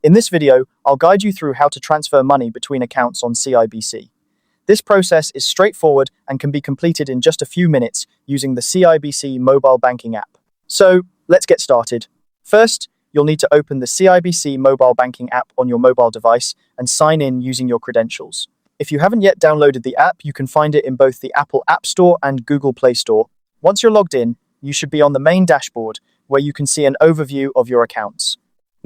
In this video, I'll guide you through how to transfer money between accounts on CIBC. This process is straightforward and can be completed in just a few minutes using the CIBC mobile banking app. So, let's get started. First, you'll need to open the CIBC mobile banking app on your mobile device and sign in using your credentials. If you haven't yet downloaded the app, you can find it in both the Apple App Store and Google Play Store. Once you're logged in, you should be on the main dashboard, where you can see an overview of your accounts.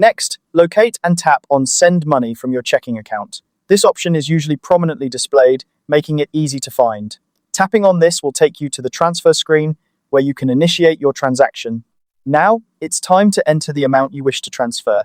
Next, locate and tap on Send Money from your checking account. This option is usually prominently displayed, making it easy to find. Tapping on this will take you to the transfer screen, where you can initiate your transaction. Now, it's time to enter the amount you wish to transfer.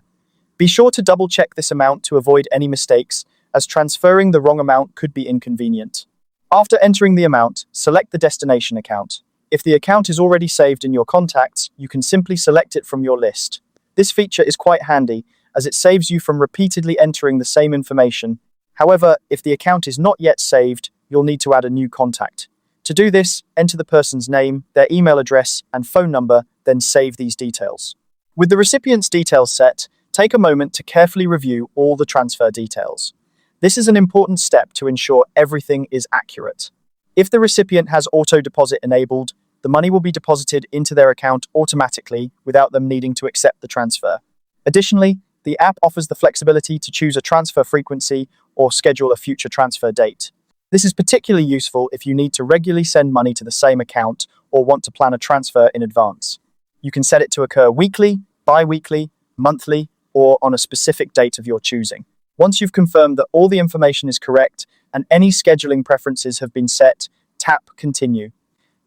Be sure to double-check this amount to avoid any mistakes, as transferring the wrong amount could be inconvenient. After entering the amount, select the destination account. If the account is already saved in your contacts, you can simply select it from your list. This feature is quite handy, as it saves you from repeatedly entering the same information. However, if the account is not yet saved, you'll need to add a new contact. To do this, enter the person's name, their email address, and phone number, then save these details. With the recipient's details set, take a moment to carefully review all the transfer details. This is an important step to ensure everything is accurate. If the recipient has auto deposit enabled, the money will be deposited into their account automatically without them needing to accept the transfer. Additionally, the app offers the flexibility to choose a transfer frequency or schedule a future transfer date. This is particularly useful if you need to regularly send money to the same account or want to plan a transfer in advance. You can set it to occur weekly, bi-weekly, monthly, or on a specific date of your choosing. Once you've confirmed that all the information is correct and any scheduling preferences have been set, tap Continue.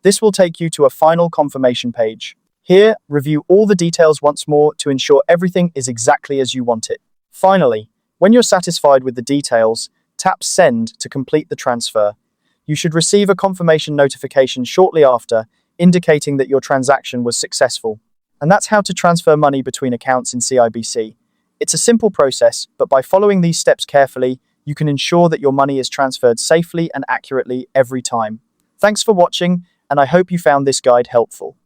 This will take you to a final confirmation page. Here, review all the details once more to ensure everything is exactly as you want it. Finally, when you're satisfied with the details, tap Send to complete the transfer. You should receive a confirmation notification shortly after, indicating that your transaction was successful. And that's how to transfer money between accounts in CIBC. It's a simple process, but by following these steps carefully, you can ensure that your money is transferred safely and accurately every time. Thanks for watching, and I hope you found this guide helpful.